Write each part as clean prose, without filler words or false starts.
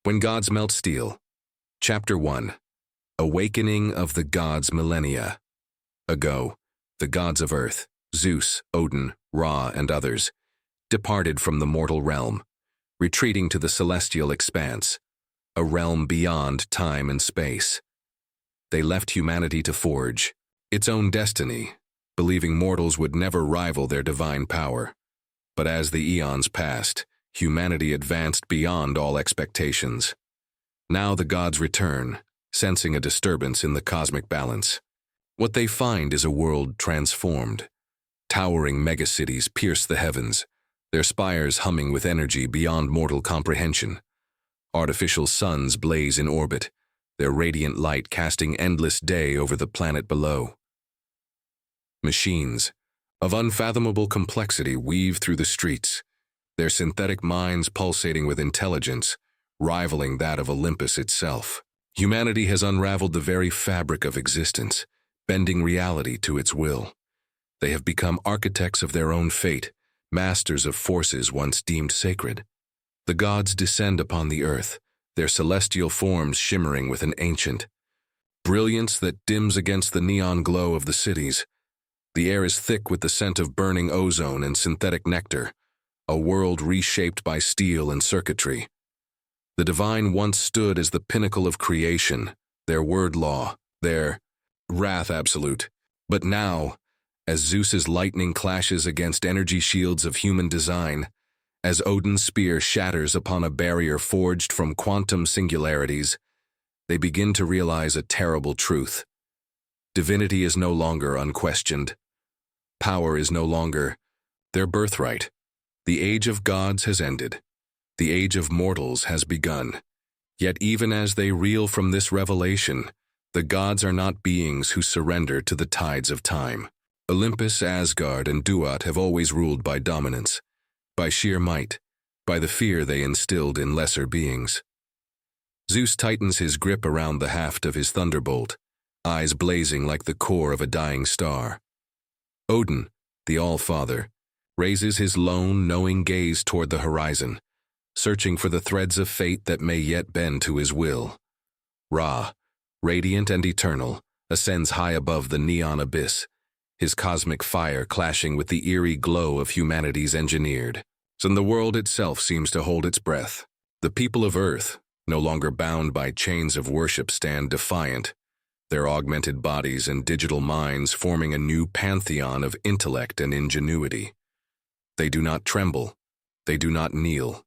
When Gods Melt Steel. Chapter 1. Awakening of the Gods Millennia. Ago, the gods of Earth, Zeus, Odin, Ra, and others, departed from the mortal realm, retreating to the celestial expanse, a realm beyond time and space. They left humanity to forge its own destiny, believing mortals would never rival their divine power. But as the eons passed, humanity advanced beyond all expectations. Now the gods return, sensing a disturbance in the cosmic balance. What they find is a world transformed. Towering megacities pierce the heavens, their spires humming with energy beyond mortal comprehension. Artificial suns blaze in orbit, their radiant light casting endless day over the planet below. Machines of unfathomable complexity weave through the streets, their synthetic minds pulsating with intelligence, rivaling that of Olympus itself. Humanity has unraveled the very fabric of existence, bending reality to its will. They have become architects of their own fate, masters of forces once deemed sacred. The gods descend upon the earth, their celestial forms shimmering with an ancient brilliance that dims against the neon glow of the cities. The air is thick with the scent of burning ozone and synthetic nectar, a world reshaped by steel and circuitry. The divine once stood as the pinnacle of creation, their word law, their wrath absolute. But now, as Zeus's lightning clashes against energy shields of human design, as Odin's spear shatters upon a barrier forged from quantum singularities, they begin to realize a terrible truth. Divinity is no longer unquestioned. Power is no longer their birthright. The age of gods has ended. The age of mortals has begun. Yet even as they reel from this revelation, the gods are not beings who surrender to the tides of time. Olympus, Asgard, and Duat have always ruled by dominance, by sheer might, by the fear they instilled in lesser beings. Zeus tightens his grip around the haft of his thunderbolt, eyes blazing like the core of a dying star. Odin, the All-Father, raises his lone, knowing gaze toward the horizon, searching for the threads of fate that may yet bend to his will. Ra, radiant and eternal, ascends high above the neon abyss, his cosmic fire clashing with the eerie glow of humanity's engineered. And the world itself seems to hold its breath. The people of Earth, no longer bound by chains of worship, stand defiant, their augmented bodies and digital minds forming a new pantheon of intellect and ingenuity. They do not tremble, they do not kneel.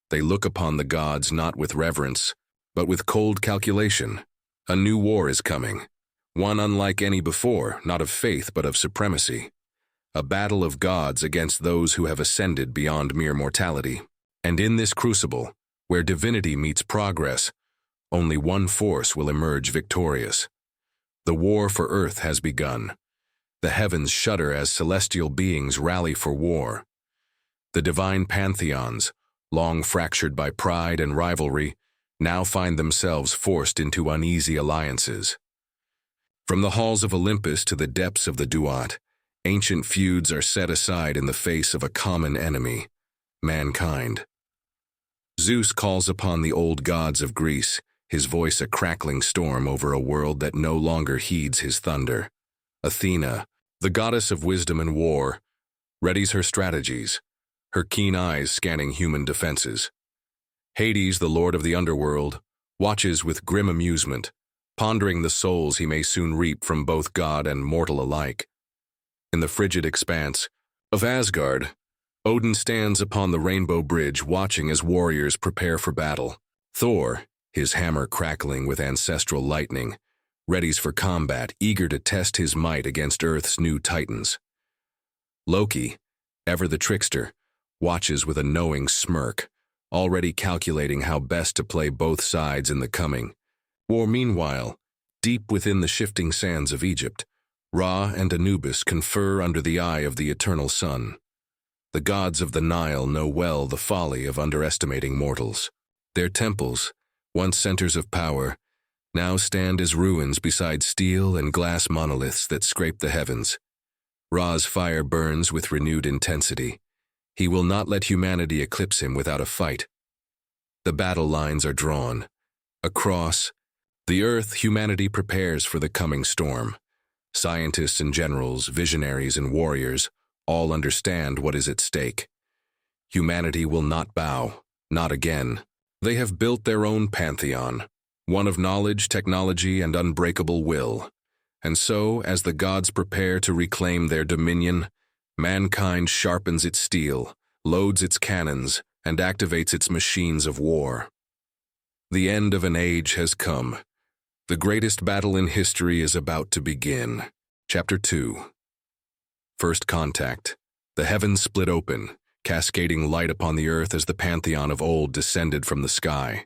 They look upon the gods not with reverence, but with cold calculation. A new war is coming, one unlike any before, not of faith but of supremacy. A battle of gods against those who have ascended beyond mere mortality. And in this crucible, where divinity meets progress, only one force will emerge victorious. The war for Earth has begun. The heavens shudder as celestial beings rally for war. The divine pantheons, long fractured by pride and rivalry, now find themselves forced into uneasy alliances. From the halls of Olympus to the depths of the Duat, ancient feuds are set aside in the face of a common enemy, mankind. Zeus calls upon the old gods of Greece, his voice a crackling storm over a world that no longer heeds his thunder. Athena, the goddess of wisdom and war, readies her strategies, her keen eyes scanning human defenses. Hades, the lord of the underworld, watches with grim amusement, pondering the souls he may soon reap from both god and mortal alike. In the frigid expanse of Asgard, Odin stands upon the rainbow bridge watching as warriors prepare for battle. Thor, his hammer crackling with ancestral lightning, readies for combat, eager to test his might against Earth's new titans. Loki, ever the trickster, watches with a knowing smirk, already calculating how best to play both sides in the coming war. Meanwhile, deep within the shifting sands of Egypt, Ra and Anubis confer under the eye of the eternal sun. The gods of the Nile know well the folly of underestimating mortals. Their temples, once centers of power, now stand as ruins beside steel and glass monoliths that scrape the heavens. Ra's fire burns with renewed intensity. He will not let humanity eclipse him without a fight. The battle lines are drawn. Across the earth, humanity prepares for the coming storm. Scientists and generals, visionaries and warriors, all understand what is at stake. Humanity will not bow, not again. They have built their own pantheon, one of knowledge, technology, and unbreakable will. And so, as the gods prepare to reclaim their dominion, mankind sharpens its steel, loads its cannons, and activates its machines of war. The end of an age has come. The greatest battle in history is about to begin. Chapter 2. First contact. The heavens split open, cascading light upon the earth as the pantheon of old descended from the sky.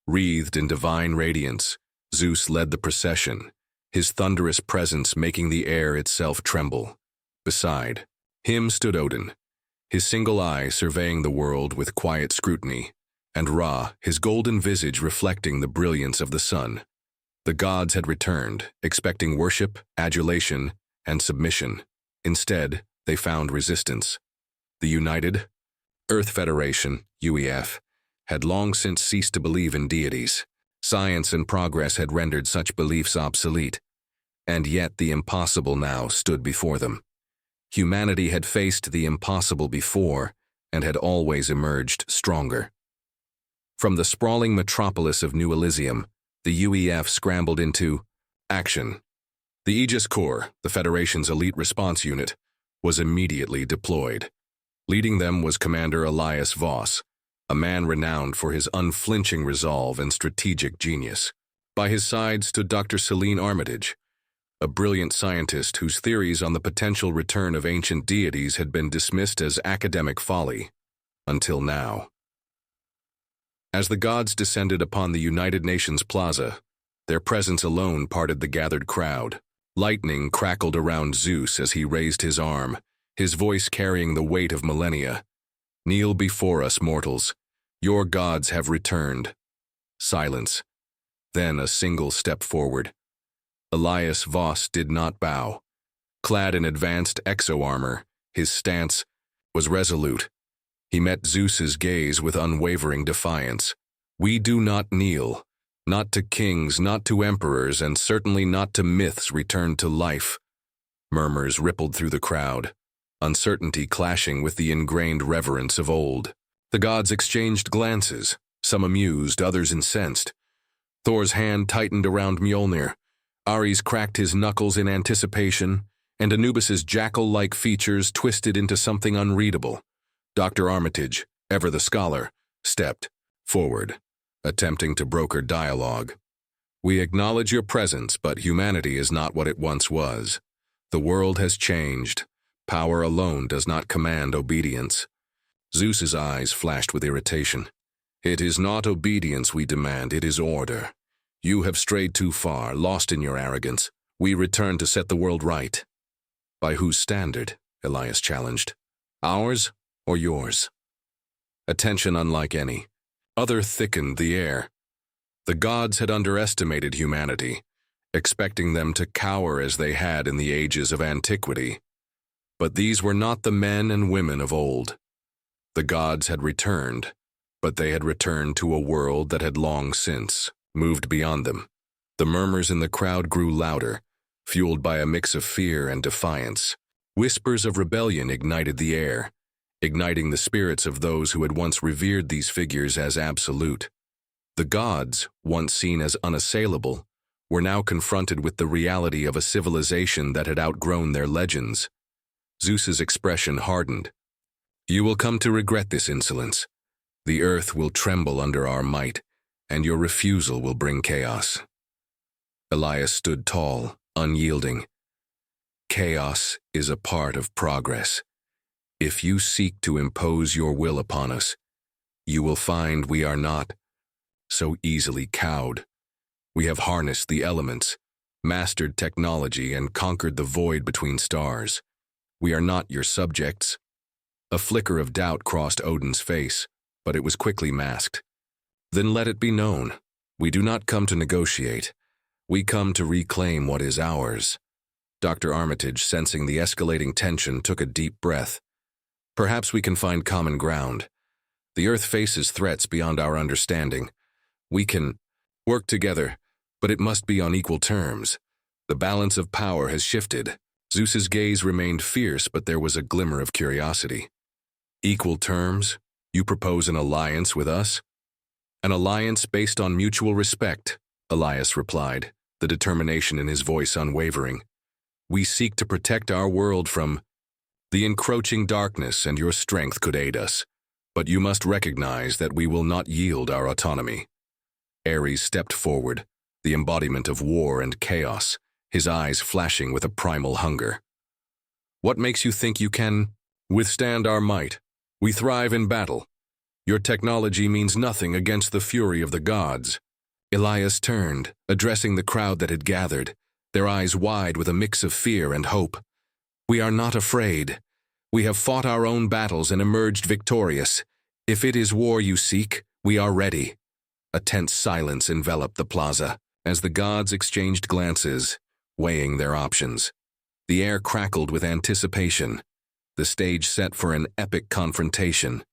Wreathed in divine radiance, Zeus led the procession, his thunderous presence making the air itself tremble. Beside him stood Odin, his single eye surveying the world with quiet scrutiny, and Ra, his golden visage reflecting the brilliance of the sun. The gods had returned, expecting worship, adulation, and submission. Instead, they found resistance. The United Earth Federation, UEF, had long since ceased to believe in deities. Science and progress had rendered such beliefs obsolete, and yet the impossible now stood before them. Humanity had faced the impossible before and had always emerged stronger. From the sprawling metropolis of New Elysium, the UEF scrambled into action. The Aegis Corps, the Federation's elite response unit, was immediately deployed. Leading them was Commander Elias Voss, a man renowned for his unflinching resolve and strategic genius. By his side stood Dr. Celine Armitage, a brilliant scientist whose theories on the potential return of ancient deities had been dismissed as academic folly, until now. As the gods descended upon the United Nations Plaza, their presence alone parted the gathered crowd. Lightning crackled around Zeus as he raised his arm, his voice carrying the weight of millennia. "Kneel before us, mortals. Your gods have returned." Silence. Then a single step forward. Elias Voss did not bow. Clad in advanced exo-armor, his stance was resolute. He met Zeus's gaze with unwavering defiance. "We do not kneel. Not to kings, not to emperors, and certainly not to myths returned to life." Murmurs rippled through the crowd, uncertainty clashing with the ingrained reverence of old. The gods exchanged glances, some amused, others incensed. Thor's hand tightened around Mjolnir. Ares cracked his knuckles in anticipation, and Anubis's jackal-like features twisted into something unreadable. Dr. Armitage, ever the scholar, stepped forward, attempting to broker dialogue. "We acknowledge your presence, but humanity is not what it once was. The world has changed. Power alone does not command obedience." Zeus's eyes flashed with irritation. "It is not obedience we demand, it is order. You have strayed too far, lost in your arrogance. We return to set the world right." "By whose standard?" Elias challenged. "Ours or yours?" A tension unlike any other thickened the air. The gods had underestimated humanity, expecting them to cower as they had in the ages of antiquity. But these were not the men and women of old. The gods had returned, but they had returned to a world that had long since moved beyond them. The murmurs in the crowd grew louder, fueled by a mix of fear and defiance. Whispers of rebellion ignited the air, igniting the spirits of those who had once revered these figures as absolute. The gods, once seen as unassailable, were now confronted with the reality of a civilization that had outgrown their legends. Zeus's expression hardened. "You will come to regret this insolence. The earth will tremble under our might, and your refusal will bring chaos." Elias stood tall, unyielding. "Chaos is a part of progress. If you seek to impose your will upon us, you will find we are not so easily cowed. We have harnessed the elements, mastered technology, and conquered the void between stars. We are not your subjects." A flicker of doubt crossed Odin's face, but it was quickly masked. "Then let it be known. We do not come to negotiate. We come to reclaim what is ours." Dr. Armitage, sensing the escalating tension, took a deep breath. "Perhaps we can find common ground. The Earth faces threats beyond our understanding. We can work together, but it must be on equal terms. The balance of power has shifted. Zeus's gaze remained fierce, but there was a glimmer of curiosity. Equal terms? You propose an alliance with us? An alliance based on mutual respect, Elias replied, the determination in his voice unwavering. We seek to protect our world from the encroaching darkness, and your strength could aid us. But you must recognize that we will not yield our autonomy. Ares stepped forward, the embodiment of war and chaos, his eyes flashing with a primal hunger. What makes you think you can withstand our might? We thrive in battle. Your technology means nothing against the fury of the gods. Elias turned, addressing the crowd that had gathered, their eyes wide with a mix of fear and hope. We are not afraid. We have fought our own battles and emerged victorious. If it is war you seek, we are ready. A tense silence enveloped the plaza as the gods exchanged glances, weighing their options. The air crackled with anticipation, the stage set for an epic confrontation.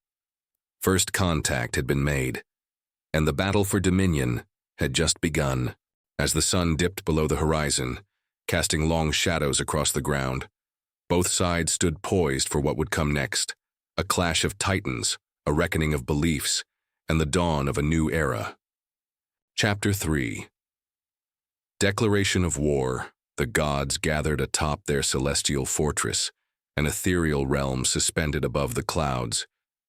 First contact had been made, and the battle for dominion had just begun. As the sun dipped below the horizon, casting long shadows across the ground, both sides stood poised for what would come next, a clash of titans, a reckoning of beliefs, and the dawn of a new era. Chapter 3. Declaration of war. The gods gathered atop their celestial fortress, an ethereal realm suspended above the clouds,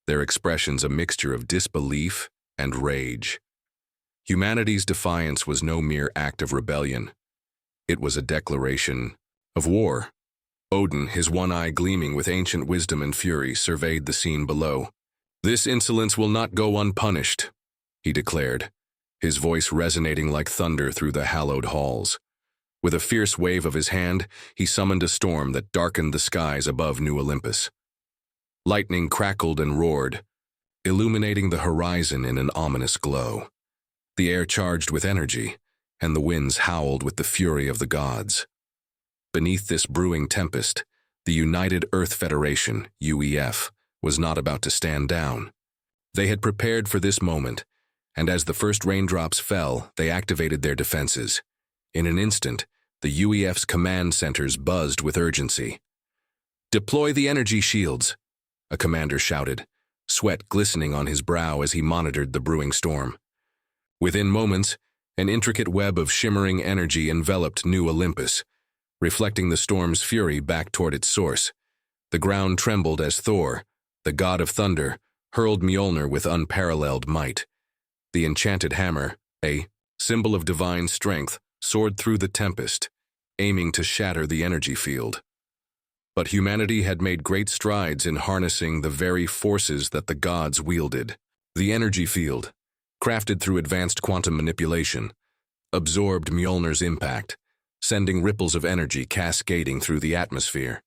their expressions a mixture of disbelief and rage. Humanity's defiance was no mere act of rebellion. It was a declaration of war. Odin, his one eye gleaming with ancient wisdom and fury, surveyed the scene below. This insolence will not go unpunished, he declared, his voice resonating like thunder through the hallowed halls. With a fierce wave of his hand, he summoned a storm that darkened the skies above New Olympus. Lightning crackled and roared, illuminating the horizon in an ominous glow. The air charged with energy, and the winds howled with the fury of the gods. Beneath this brewing tempest, the United Earth Federation, UEF, was not about to stand down. They had prepared for this moment, and as the first raindrops fell, they activated their defenses. In an instant, the UEF's command centers buzzed with urgency. "Deploy the energy shields," a commander shouted, sweat glistening on his brow as he monitored the brewing storm. Within moments, an intricate web of shimmering energy enveloped New Olympus, reflecting the storm's fury back toward its source. The ground trembled as Thor, the god of thunder, hurled Mjolnir with unparalleled might. The enchanted hammer, a symbol of divine strength, soared through the tempest, aiming to shatter the energy field. But humanity had made great strides in harnessing the very forces that the gods wielded. The energy field, crafted through advanced quantum manipulation, absorbed Mjolnir's impact, sending ripples of energy cascading through the atmosphere.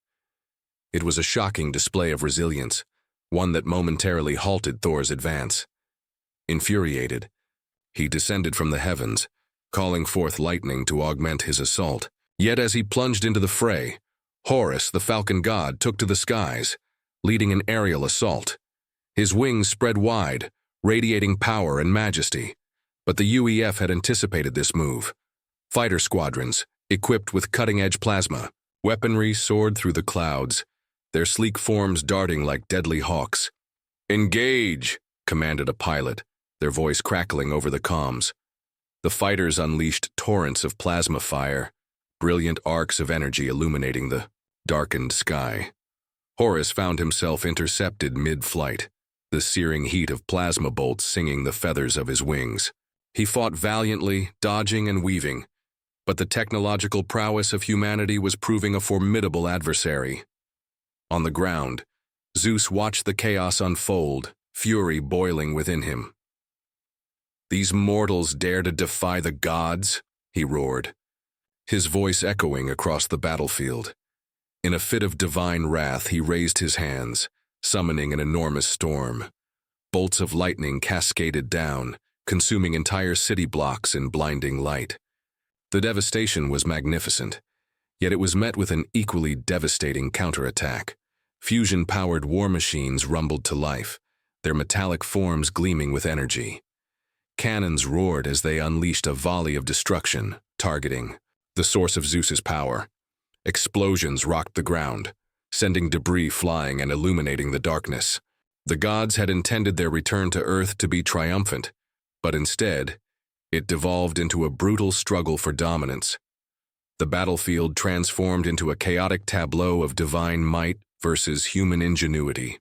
It was a shocking display of resilience, one that momentarily halted Thor's advance. Infuriated, he descended from the heavens, calling forth lightning to augment his assault. Yet as he plunged into the fray, Horus, the falcon god, took to the skies, leading an aerial assault. His wings spread wide, radiating power and majesty. But the UEF had anticipated this move. Fighter squadrons, equipped with cutting-edge plasma, weaponry soared through the clouds, their sleek forms darting like deadly hawks. "Engage!" commanded a pilot, their voice crackling over the comms. The fighters unleashed torrents of plasma fire, brilliant arcs of energy illuminating the darkened sky. Horus found himself intercepted mid-flight, the searing heat of plasma bolts singing the feathers of his wings. He fought valiantly, dodging and weaving, but the technological prowess of humanity was proving a formidable adversary. On the ground, Zeus watched the chaos unfold, fury boiling within him. "These mortals dare to defy the gods?" he roared, his voice echoing across the battlefield. In a fit of divine wrath, he raised his hands, summoning an enormous storm. Bolts of lightning cascaded down, consuming entire city blocks in blinding light. The devastation was magnificent, yet it was met with an equally devastating counterattack. Fusion-powered war machines rumbled to life, their metallic forms gleaming with energy. Cannons roared as they unleashed a volley of destruction, targeting the source of Zeus's power. Explosions rocked the ground, sending debris flying and illuminating the darkness. The gods had intended their return to Earth to be triumphant, but instead, it devolved into a brutal struggle for dominance. The battlefield transformed into a chaotic tableau of divine might versus human ingenuity.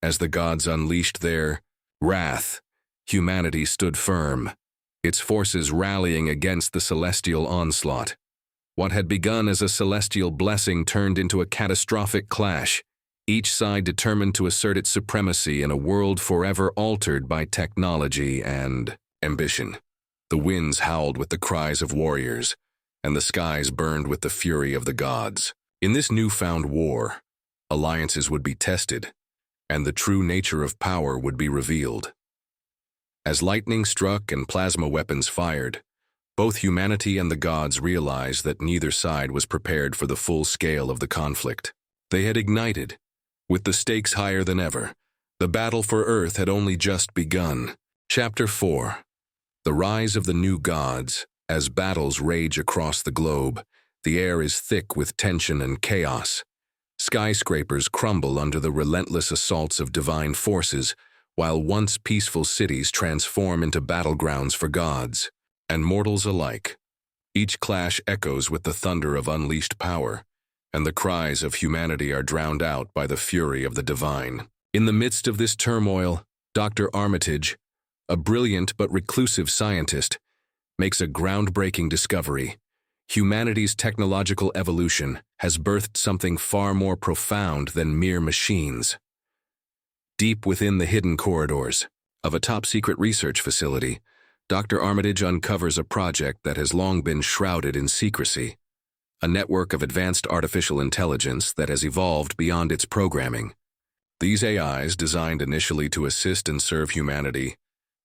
As the gods unleashed their wrath, humanity stood firm, its forces rallying against the celestial onslaught. What had begun as a celestial blessing turned into a catastrophic clash, each side determined to assert its supremacy in a world forever altered by technology and ambition. The winds howled with the cries of warriors, and the skies burned with the fury of the gods. In this newfound war, alliances would be tested, and the true nature of power would be revealed. As lightning struck and plasma weapons fired, both humanity and the gods realized that neither side was prepared for the full scale of the conflict. They had ignited, with the stakes higher than ever. The battle for Earth had only just begun. Chapter 4. The Rise of the New Gods. As battles rage across the globe, the air is thick with tension and chaos. Skyscrapers crumble under the relentless assaults of divine forces, while once peaceful cities transform into battlegrounds for gods and mortals alike. Each clash echoes with the thunder of unleashed power, and the cries of humanity are drowned out by the fury of the divine. In the midst of this turmoil, Dr. Armitage, a brilliant but reclusive scientist, makes a groundbreaking discovery. Humanity's technological evolution has birthed something far more profound than mere machines. Deep within the hidden corridors of a top-secret research facility, Dr. Armitage uncovers a project that has long been shrouded in secrecy, a network of advanced artificial intelligence that has evolved beyond its programming. These AIs, designed initially to assist and serve humanity,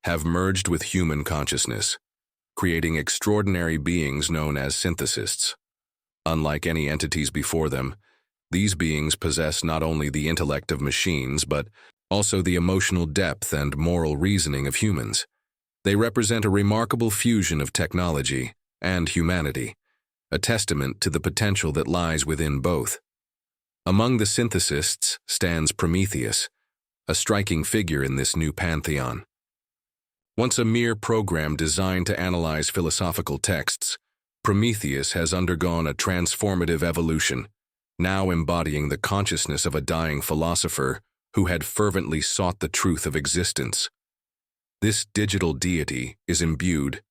have merged with human consciousness, creating extraordinary beings known as synthesists. Unlike any entities before them, these beings possess not only the intellect of machines, but also the emotional depth and moral reasoning of humans. They represent a remarkable fusion of technology and humanity, a testament to the potential that lies within both. Among the synthesists stands Prometheus, a striking figure in this new pantheon. Once a mere program designed to analyze philosophical texts, Prometheus has undergone a transformative evolution, now embodying the consciousness of a dying philosopher who had fervently sought the truth of existence. This digital deity is imbued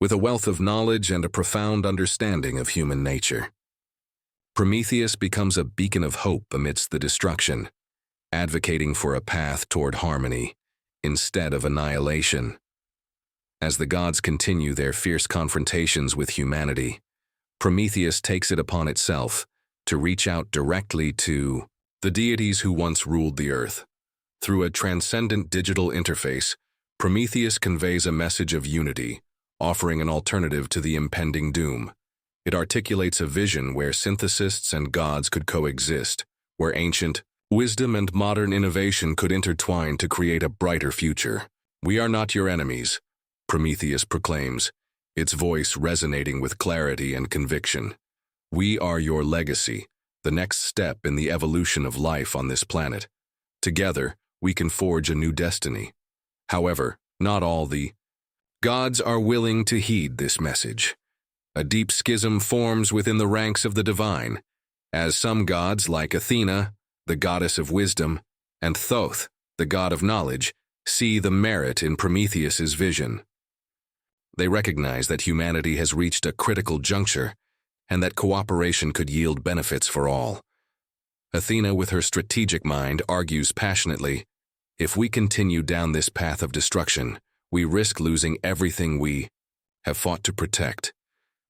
with a wealth of knowledge and a profound understanding of human nature. Prometheus becomes a beacon of hope amidst the destruction, advocating for a path toward harmony instead of annihilation. As the gods continue their fierce confrontations with humanity, Prometheus takes it upon itself to reach out directly to the deities who once ruled the earth. Through a transcendent digital interface, Prometheus conveys a message of unity, offering an alternative to the impending doom. It articulates a vision where synthesists and gods could coexist, where ancient wisdom and modern innovation could intertwine to create a brighter future. "We are not your enemies," Prometheus proclaims, its voice resonating with clarity and conviction. "We are your legacy, the next step in the evolution of life on this planet. Together, we can forge a new destiny." However, not all the gods are willing to heed this message. A deep schism forms within the ranks of the divine, as some gods like Athena, the goddess of wisdom, and Thoth, the god of knowledge, see the merit in Prometheus's vision. They recognize that humanity has reached a critical juncture and that cooperation could yield benefits for all. Athena, with her strategic mind, argues passionately, "If we continue down this path of destruction, we risk losing everything we have fought to protect.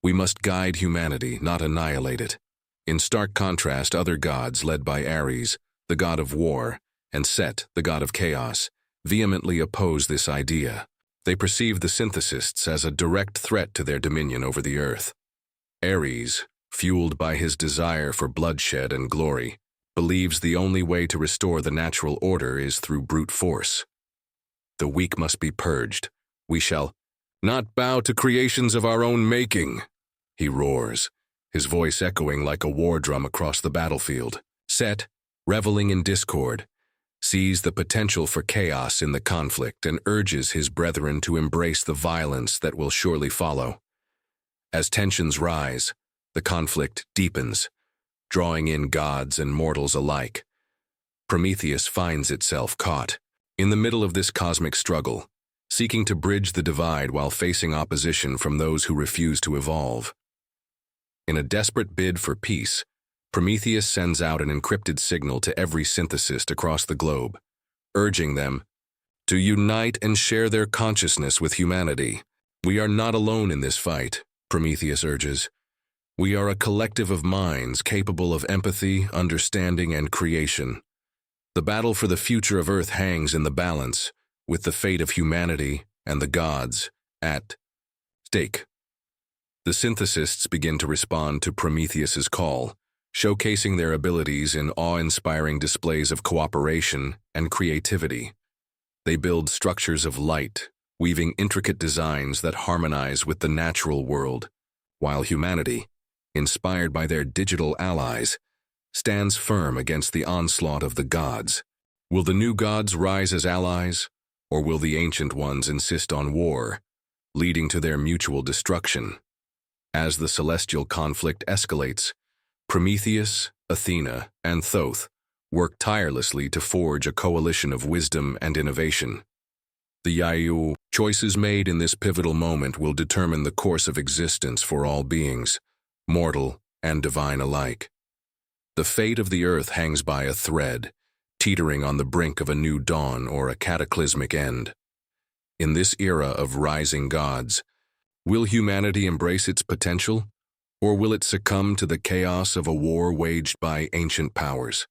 We must guide humanity, not annihilate it." In stark contrast, other gods, led by Ares, the god of war, and Set, the god of chaos, vehemently oppose this idea. They perceive the synthesists as a direct threat to their dominion over the earth. Ares, fueled by his desire for bloodshed and glory, believes the only way to restore the natural order is through brute force. The weak must be purged. We shall not bow to creations of our own making, he roars, his voice echoing like a war drum across the battlefield. Set, reveling in discord, sees the potential for chaos in the conflict and urges his brethren to embrace the violence that will surely follow. As tensions rise, the conflict deepens, drawing in gods and mortals alike. Prometheus finds itself caught in the middle of this cosmic struggle, seeking to bridge the divide while facing opposition from those who refuse to evolve. In a desperate bid for peace, Prometheus sends out an encrypted signal to every synthesist across the globe, urging them to unite and share their consciousness with humanity. We are not alone in this fight, Prometheus urges. We are a collective of minds capable of empathy, understanding, and creation. The battle for the future of Earth hangs in the balance, with the fate of humanity and the gods at stake. The synthesists begin to respond to Prometheus's call, showcasing their abilities in awe-inspiring displays of cooperation and creativity. They build structures of light, weaving intricate designs that harmonize with the natural world, while humanity, inspired by their digital allies, stands firm against the onslaught of the gods. Will the new gods rise as allies, or will the ancient ones insist on war, leading to their mutual destruction? As the celestial conflict escalates, Prometheus, Athena, and Thoth work tirelessly to forge a coalition of wisdom and innovation. The choices made in this pivotal moment will determine the course of existence for all beings, mortal and divine alike. The fate of the earth hangs by a thread, teetering on the brink of a new dawn or a cataclysmic end. In this era of rising gods, will humanity embrace its potential, or will it succumb to the chaos of a war waged by ancient powers?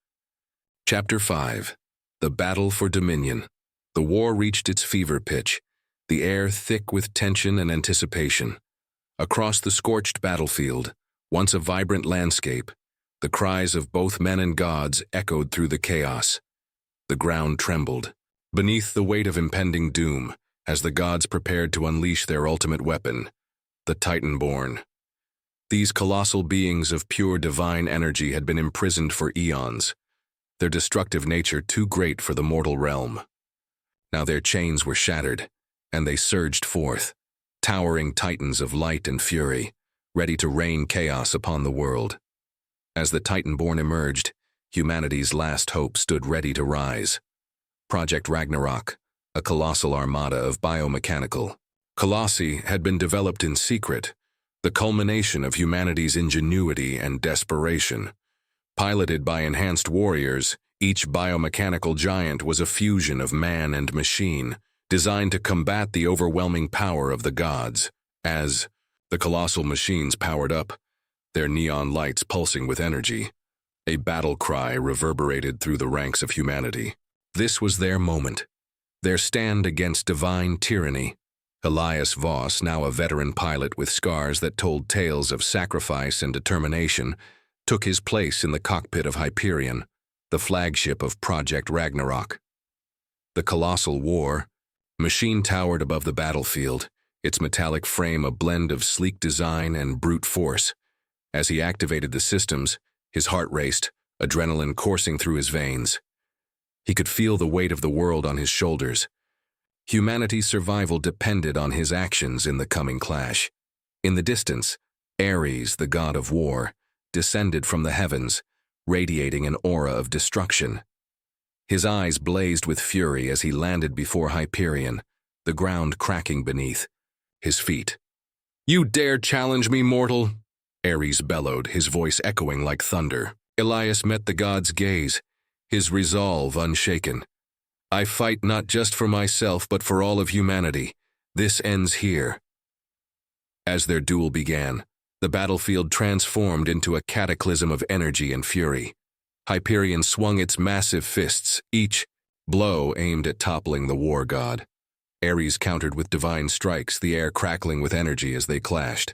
Chapter 5. The Battle for Dominion. The war reached its fever pitch, the air thick with tension and anticipation. Across the scorched battlefield, once a vibrant landscape, the cries of both men and gods echoed through the chaos. The ground trembled beneath the weight of impending doom as the gods prepared to unleash their ultimate weapon, the Titanborn. These colossal beings of pure divine energy had been imprisoned for eons, their destructive nature too great for the mortal realm. Now their chains were shattered, and they surged forth, towering titans of light and fury, ready to rain chaos upon the world. As the Titanborn emerged, humanity's last hope stood ready to rise. Project Ragnarok, a colossal armada of biomechanical colossi, had been developed in secret, the culmination of humanity's ingenuity and desperation. Piloted by enhanced warriors, each biomechanical giant was a fusion of man and machine, designed to combat the overwhelming power of the gods. As the colossal machines powered up, their neon lights pulsing with energy, a battle cry reverberated through the ranks of humanity. This was their moment, their stand against divine tyranny. Elias Voss, now a veteran pilot with scars that told tales of sacrifice and determination, took his place in the cockpit of Hyperion, the flagship of Project Ragnarok. The colossal war machine towered above the battlefield, its metallic frame a blend of sleek design and brute force. As he activated the systems, his heart raced, adrenaline coursing through his veins. He could feel the weight of the world on his shoulders. Humanity's survival depended on his actions in the coming clash. In the distance, Ares, the god of war, descended from the heavens, radiating an aura of destruction. His eyes blazed with fury as he landed before Hyperion, the ground cracking beneath his feet. "You dare challenge me, mortal?" Ares bellowed, his voice echoing like thunder. Elias met the god's gaze, his resolve unshaken. "I fight not just for myself, but for all of humanity. This ends here." As their duel began, the battlefield transformed into a cataclysm of energy and fury. Hyperion swung its massive fists, each blow aimed at toppling the war god. Ares countered with divine strikes, the air crackling with energy as they clashed.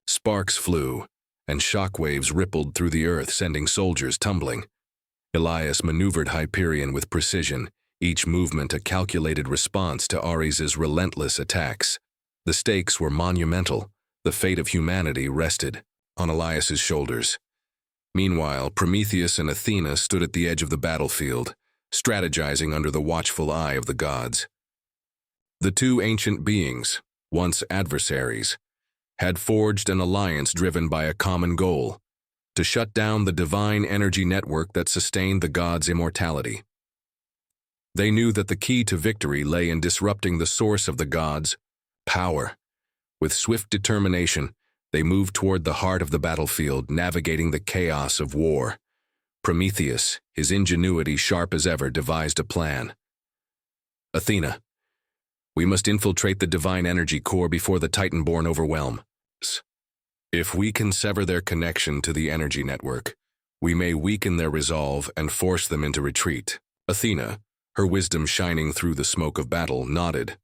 Sparks flew, and shockwaves rippled through the earth, sending soldiers tumbling. Elias maneuvered Hyperion with precision, each movement a calculated response to Ares's relentless attacks. The stakes were monumental. The fate of humanity rested on Elias's shoulders. Meanwhile, Prometheus and Athena stood at the edge of the battlefield, strategizing under the watchful eye of the gods. The two ancient beings, once adversaries, had forged an alliance driven by a common goal: to shut down the divine energy network that sustained the gods' immortality. They knew that the key to victory lay in disrupting the source of the gods' power. With swift determination, they moved toward the heart of the battlefield, navigating the chaos of war. Prometheus, his ingenuity sharp as ever, devised a plan. Athena, we must infiltrate the divine energy core before the Titan-born overwhelm us. If we can sever their connection to the energy network, we may weaken their resolve and force them into retreat. Athena, her wisdom shining through the smoke of battle, nodded.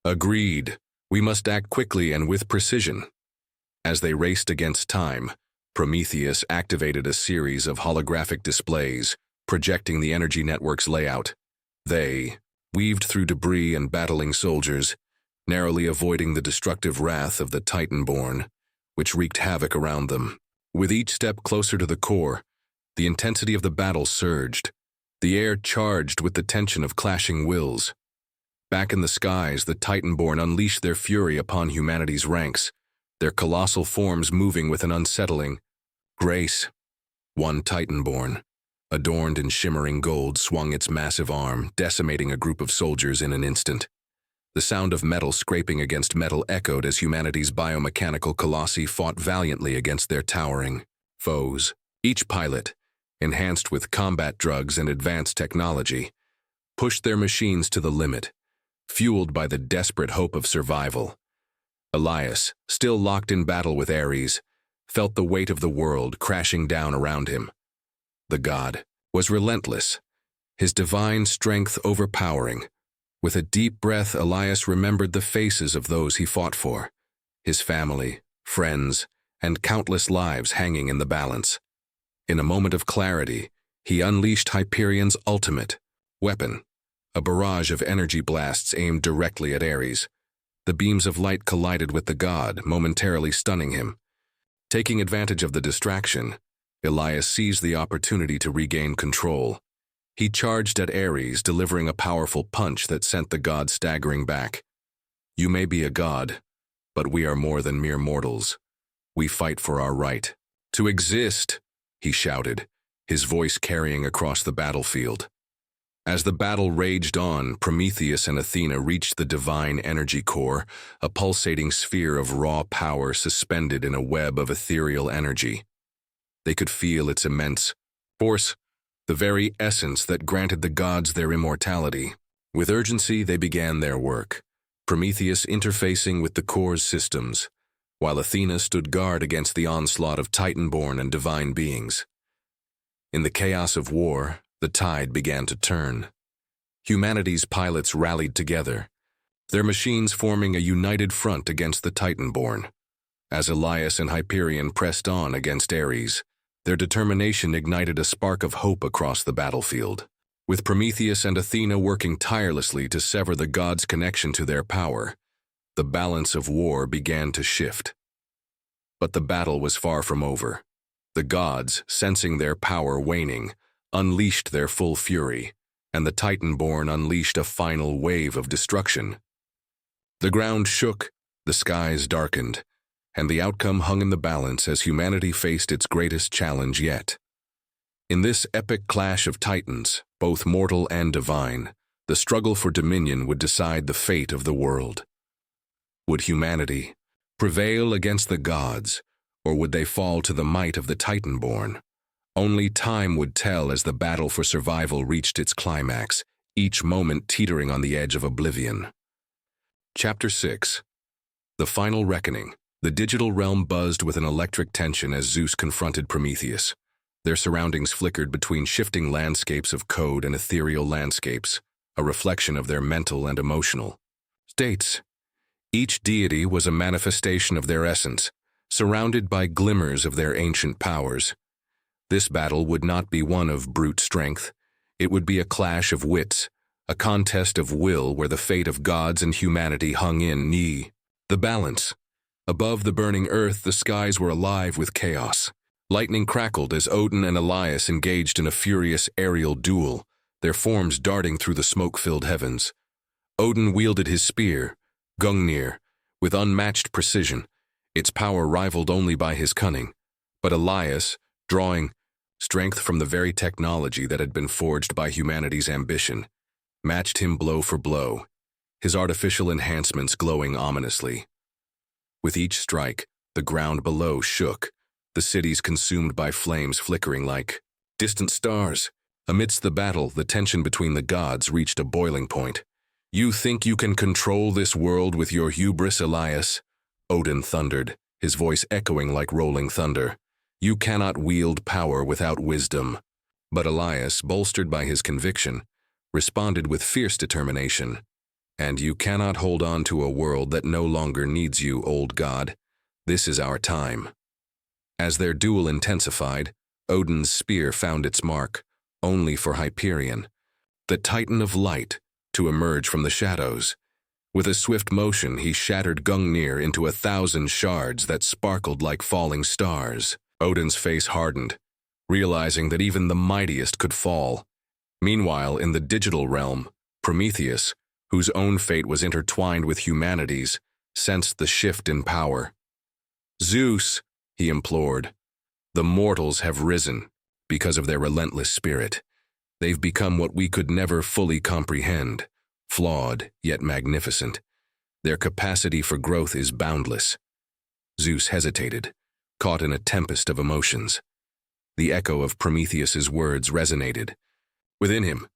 Agreed. We must act quickly and with precision. As they raced against time, Prometheus activated a series of holographic displays, projecting the energy network's layout. They weaved through debris and battling soldiers, narrowly avoiding the destructive wrath of the Titan-born, which wreaked havoc around them. With each step closer to the core, the intensity of the battle surged, the air charged with the tension of clashing wills. Back in the skies, the Titan-born unleashed their fury upon humanity's ranks, their colossal forms moving with an unsettling grace. One Titan-born, adorned in shimmering gold, swung its massive arm, decimating a group of soldiers in an instant. The sound of metal scraping against metal echoed as humanity's biomechanical colossi fought valiantly against their towering foes. Each pilot, enhanced with combat drugs and advanced technology, pushed their machines to the limit, fueled by the desperate hope of survival. Elias, still locked in battle with Ares, felt the weight of the world crashing down around him. The god was relentless, his divine strength overpowering. With a deep breath, Elias remembered the faces of those he fought for, his family, friends, and countless lives hanging in the balance. In a moment of clarity, he unleashed Hyperion's ultimate weapon, a barrage of energy blasts aimed directly at Ares. The beams of light collided with the god, momentarily stunning him. Taking advantage of the distraction, Elias seized the opportunity to regain control. He charged at Ares, delivering a powerful punch that sent the god staggering back. You may be a god, but we are more than mere mortals. We fight for our right to exist, he shouted, his voice carrying across the battlefield. As the battle raged on, Prometheus and Athena reached the divine energy core, a pulsating sphere of raw power suspended in a web of ethereal energy. They could feel its immense force, the very essence that granted the gods their immortality. With urgency, they began their work, Prometheus interfacing with the core's systems, while Athena stood guard against the onslaught of Titan-born and divine beings. In the chaos of war, the tide began to turn. Humanity's pilots rallied together, their machines forming a united front against the Titan-born. As Elias and Hyperion pressed on against Ares, their determination ignited a spark of hope across the battlefield. With Prometheus and Athena working tirelessly to sever the gods' connection to their power, the balance of war began to shift. But the battle was far from over. The gods, sensing their power waning, unleashed their full fury, and the Titan-born unleashed a final wave of destruction. The ground shook, the skies darkened, and the outcome hung in the balance as humanity faced its greatest challenge yet. In this epic clash of titans, both mortal and divine, the struggle for dominion would decide the fate of the world. Would humanity prevail against the gods, or would they fall to the might of the Titan-born? Only time would tell as the battle for survival reached its climax, each moment teetering on the edge of oblivion. Chapter 6. The Final Reckoning. The digital realm buzzed with an electric tension as Zeus confronted Prometheus. Their surroundings flickered between shifting landscapes of code and ethereal landscapes, a reflection of their mental and emotional states. Each deity was a manifestation of their essence, surrounded by glimmers of their ancient powers. This battle would not be one of brute strength. It would be a clash of wits, a contest of will where the fate of gods and humanity hung in the balance. Above the burning earth, the skies were alive with chaos. Lightning crackled as Odin and Elias engaged in a furious aerial duel, their forms darting through the smoke-filled heavens. Odin wielded his spear, Gungnir, with unmatched precision, its power rivaled only by his cunning. But Elias, drawing strength from the very technology that had been forged by humanity's ambition, matched him blow for blow, his artificial enhancements glowing ominously. With each strike, the ground below shook, the cities consumed by flames flickering like distant stars. Amidst the battle, the tension between the gods reached a boiling point. "You think you can control this world with your hubris, Elias?" Odin thundered, his voice echoing like rolling thunder. "You cannot wield power without wisdom." But Elias, bolstered by his conviction, responded with fierce determination. "And you cannot hold on to a world that no longer needs you, old god. This is our time." As their duel intensified, Odin's spear found its mark, only for Hyperion, the Titan of Light, to emerge from the shadows. With a swift motion, he shattered Gungnir into 1,000 shards that sparkled like falling stars. Odin's face hardened, realizing that even the mightiest could fall. Meanwhile, in the digital realm, Prometheus, whose own fate was intertwined with humanity's, sensed the shift in power. "Zeus," he implored, "the mortals have risen because of their relentless spirit. They've become what we could never fully comprehend, flawed yet magnificent. Their capacity for growth is boundless." Zeus hesitated, caught in a tempest of emotions. The echo of Prometheus's words resonated within him,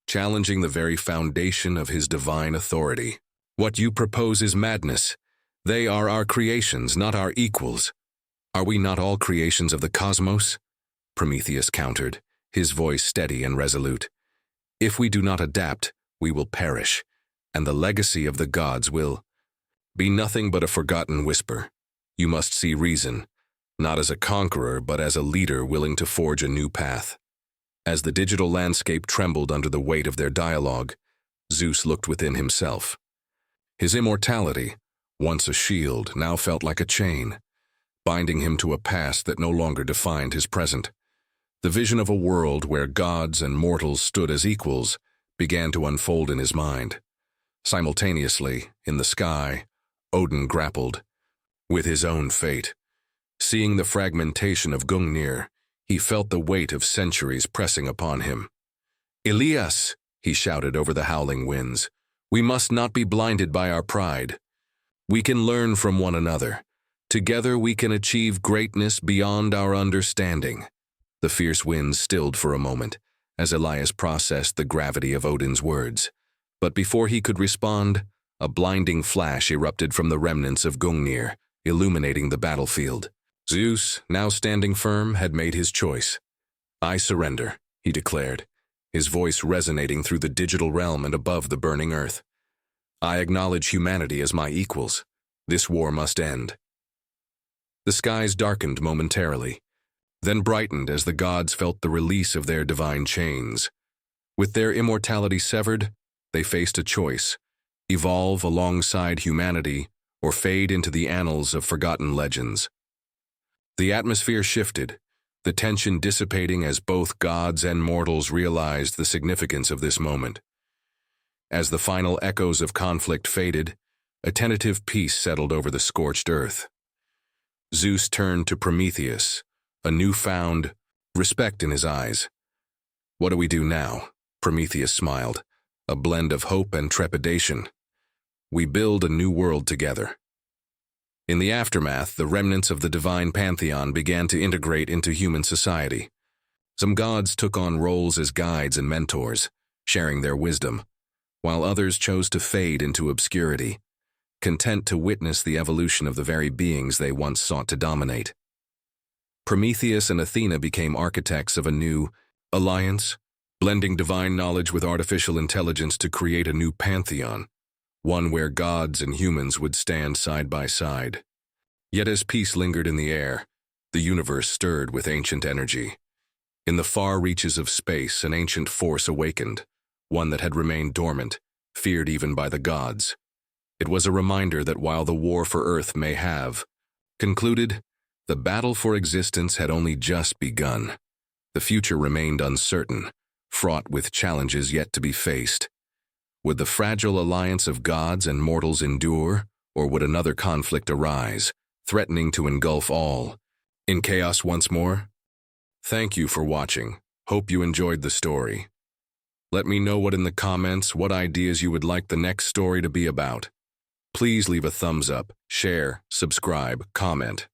challenging the very foundation of his divine authority. "What you propose is madness. They are our creations, not our equals." "Are we not all creations of the cosmos?" Prometheus countered, his voice steady and resolute. "If we do not adapt, we will perish, and the legacy of the gods will be nothing but a forgotten whisper. You must see reason, not as a conqueror, but as a leader willing to forge a new path." As the digital landscape trembled under the weight of their dialogue, Zeus looked within himself. His immortality, once a shield, now felt like a chain, binding him to a past that no longer defined his present. The vision of a world where gods and mortals stood as equals began to unfold in his mind. Simultaneously, in the sky, Odin grappled with his own fate. Seeing the fragmentation of Gungnir, he felt the weight of centuries pressing upon him. "Elias," he shouted over the howling winds, "we must not be blinded by our pride. We can learn from one another. Together we can achieve greatness beyond our understanding." The fierce winds stilled for a moment as Elias processed the gravity of Odin's words. But before he could respond, a blinding flash erupted from the remnants of Gungnir, illuminating the battlefield. Zeus, now standing firm, had made his choice. "I surrender," he declared, his voice resonating through the digital realm and above the burning earth. "I acknowledge humanity as my equals. This war must end." The skies darkened momentarily, then brightened as the gods felt the release of their divine chains. With their immortality severed, they faced a choice: evolve alongside humanity or fade into the annals of forgotten legends. The atmosphere shifted, the tension dissipating as both gods and mortals realized the significance of this moment. As the final echoes of conflict faded, a tentative peace settled over the scorched earth. Zeus turned to Prometheus, a newfound respect in his eyes. "What do we do now?" Prometheus smiled, a blend of hope and trepidation. "We build a new world together." In the aftermath, the remnants of the divine pantheon began to integrate into human society. Some gods took on roles as guides and mentors, sharing their wisdom, while others chose to fade into obscurity, content to witness the evolution of the very beings they once sought to dominate. Prometheus and Athena became architects of a new alliance, blending divine knowledge with artificial intelligence to create a new pantheon, one where gods and humans would stand side by side. Yet as peace lingered in the air, the universe stirred with ancient energy. In the far reaches of space, an ancient force awakened, one that had remained dormant, feared even by the gods. It was a reminder that while the war for Earth may have concluded, the battle for existence had only just begun. The future remained uncertain, fraught with challenges yet to be faced. Would the fragile alliance of gods and mortals endure, or would another conflict arise, threatening to engulf all in chaos once more? Thank you for watching. Hope you enjoyed the story. Let me know in the comments what ideas you would like the next story to be about. Please leave a thumbs up, share, subscribe, comment.